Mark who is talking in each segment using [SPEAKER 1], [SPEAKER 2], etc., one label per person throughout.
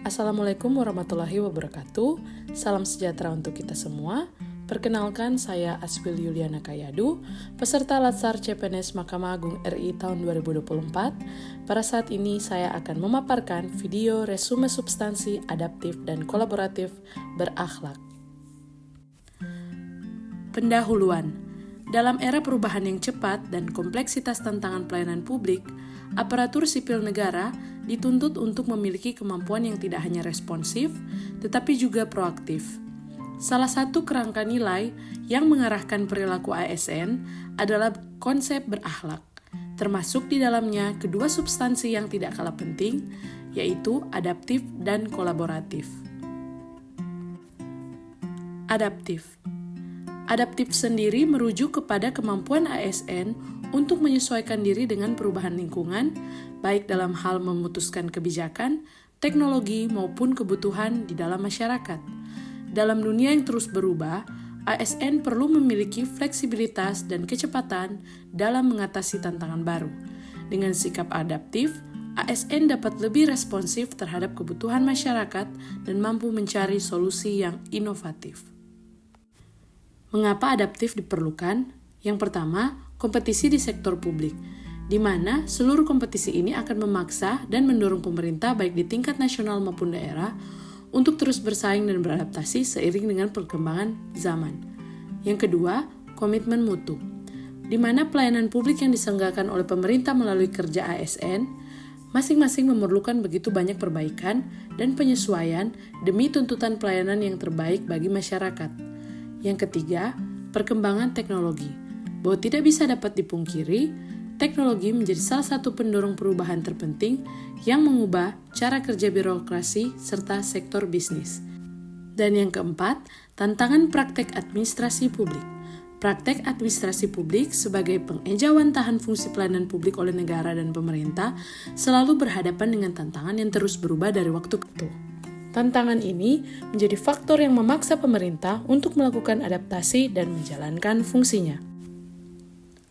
[SPEAKER 1] Assalamualaikum warahmatullahi wabarakatuh. Salam sejahtera untuk kita semua. Perkenalkan, saya Aswil Yuliana Kayadu, peserta Latsar CPNS Mahkamah Agung RI tahun 2024. Pada saat ini saya akan memaparkan video resume substansi adaptif dan kolaboratif berakhlak. Pendahuluan. Dalam era perubahan yang cepat dan kompleksitas tantangan pelayanan publik, aparatur sipil negara dituntut untuk memiliki kemampuan yang tidak hanya responsif, tetapi juga proaktif. Salah satu kerangka nilai yang mengarahkan perilaku ASN adalah konsep berakhlak, termasuk di dalamnya kedua substansi yang tidak kalah penting, yaitu adaptif dan kolaboratif. Adaptif. Adaptif sendiri merujuk kepada kemampuan ASN untuk menyesuaikan diri dengan perubahan lingkungan, baik dalam hal memutuskan kebijakan, teknologi, maupun kebutuhan di dalam masyarakat. Dalam dunia yang terus berubah, ASN perlu memiliki fleksibilitas dan kecepatan dalam mengatasi tantangan baru. Dengan sikap adaptif, ASN dapat lebih responsif terhadap kebutuhan masyarakat dan mampu mencari solusi yang inovatif. Mengapa adaptif diperlukan? Yang pertama, kompetisi di sektor publik, di mana seluruh kompetisi ini akan memaksa dan mendorong pemerintah baik di tingkat nasional maupun daerah untuk terus bersaing dan beradaptasi seiring dengan perkembangan zaman. Yang kedua, komitmen mutu, di mana pelayanan publik yang diselenggarakan oleh pemerintah melalui kerja ASN masing-masing memerlukan begitu banyak perbaikan dan penyesuaian demi tuntutan pelayanan yang terbaik bagi masyarakat. Yang ketiga, perkembangan teknologi. Bahwa tidak bisa dapat dipungkiri, teknologi menjadi salah satu pendorong perubahan terpenting yang mengubah cara kerja birokrasi serta sektor bisnis. Dan yang keempat, tantangan praktek administrasi publik. Praktek administrasi publik sebagai pengejawantahan fungsi pelayanan publik oleh negara dan pemerintah selalu berhadapan dengan tantangan yang terus berubah dari waktu ke waktu. Tantangan ini menjadi faktor yang memaksa pemerintah untuk melakukan adaptasi dan menjalankan fungsinya.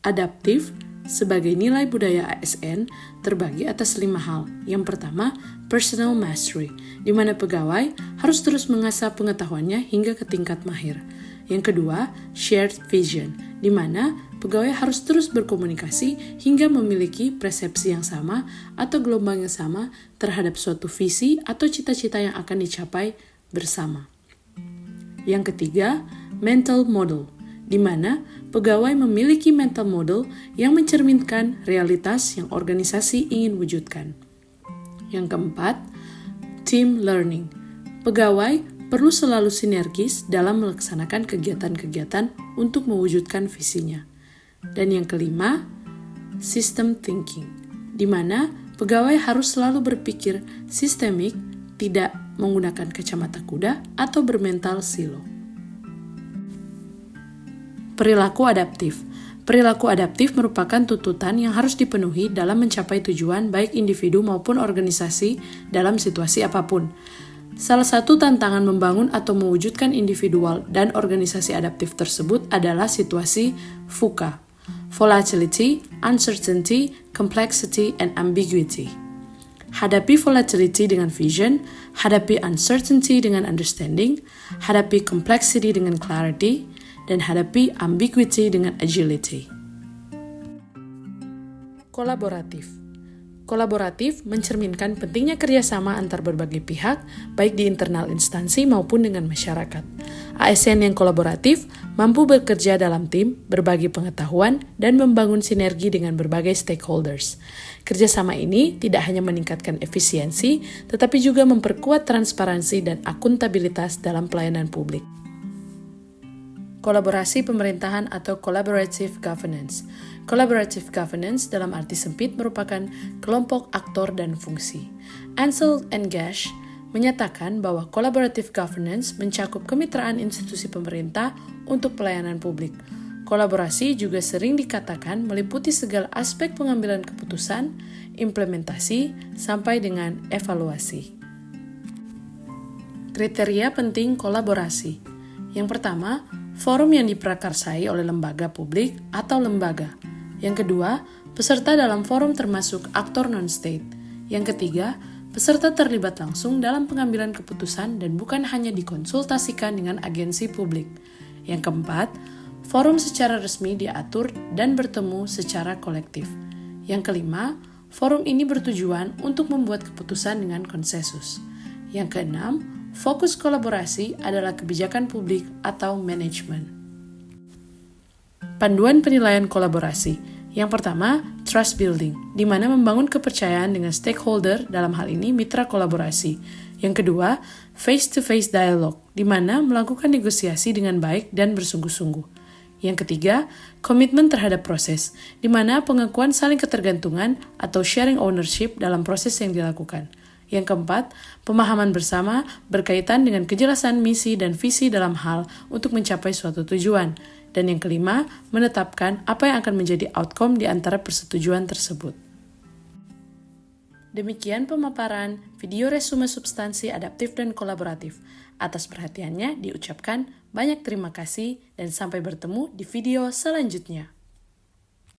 [SPEAKER 1] Adaptif sebagai nilai budaya ASN terbagi atas 5 hal. Yang pertama, personal mastery, di mana pegawai harus terus mengasah pengetahuannya hingga ke tingkat mahir. Yang kedua, shared vision, di mana pegawai harus terus berkomunikasi hingga memiliki persepsi yang sama atau gelombang yang sama terhadap suatu visi atau cita-cita yang akan dicapai bersama. Yang ketiga, mental model, di mana pegawai memiliki mental model yang mencerminkan realitas yang organisasi ingin wujudkan. Yang keempat, team learning. Pegawai perlu selalu sinergis dalam melaksanakan kegiatan-kegiatan untuk mewujudkan visinya. Dan yang kelima, system thinking, di mana pegawai harus selalu berpikir sistemik, tidak menggunakan kacamata kuda atau bermental silo. Perilaku adaptif. Perilaku adaptif merupakan tuntutan yang harus dipenuhi dalam mencapai tujuan baik individu maupun organisasi dalam situasi apapun. Salah satu tantangan membangun atau mewujudkan individual dan organisasi adaptif tersebut adalah situasi VUCA, volatility, uncertainty, complexity, and ambiguity. Hadapi volatility dengan vision, hadapi uncertainty dengan understanding, hadapi complexity dengan clarity, dan hadapi ambiguity dengan agility. Kolaboratif. Kolaboratif mencerminkan pentingnya kerjasama antar berbagai pihak, baik di internal instansi maupun dengan masyarakat. ASN yang kolaboratif mampu bekerja dalam tim, berbagi pengetahuan, dan membangun sinergi dengan berbagai stakeholders. Kerjasama ini tidak hanya meningkatkan efisiensi, tetapi juga memperkuat transparansi dan akuntabilitas dalam pelayanan publik. Kolaborasi pemerintahan atau collaborative governance. Collaborative governance dalam arti sempit merupakan kelompok aktor dan fungsi. Ansel and Gash menyatakan bahwa collaborative governance mencakup kemitraan institusi pemerintah untuk pelayanan publik. Kolaborasi juga sering dikatakan meliputi segala aspek pengambilan keputusan, implementasi, sampai dengan evaluasi. Kriteria penting kolaborasi. Yang pertama, forum yang diprakarsai oleh lembaga publik atau lembaga. Yang kedua, peserta dalam forum termasuk aktor non-state. Yang ketiga, Peserta terlibat langsung dalam pengambilan keputusan dan bukan hanya dikonsultasikan dengan agensi publik. Yang keempat, forum secara resmi diatur dan bertemu secara kolektif. Yang kelima, forum ini bertujuan untuk membuat keputusan dengan konsensus. Yang keenam, fokus kolaborasi adalah kebijakan publik atau manajemen. Panduan penilaian kolaborasi. Yang pertama, trust building, di mana membangun kepercayaan dengan stakeholder, dalam hal ini mitra kolaborasi. Yang kedua, face-to-face dialogue, di mana melakukan negosiasi dengan baik dan bersungguh-sungguh. Yang ketiga, komitmen terhadap proses, di mana pengakuan saling ketergantungan atau sharing ownership dalam proses yang dilakukan. Yang keempat, pemahaman bersama berkaitan dengan kejelasan misi dan visi dalam hal untuk mencapai suatu tujuan. Dan yang kelima, menetapkan apa yang akan menjadi outcome di antara persetujuan tersebut. Demikian pemaparan video resume substansi adaptif dan kolaboratif. Atas perhatiannya diucapkan banyak terima kasih dan sampai bertemu di video selanjutnya.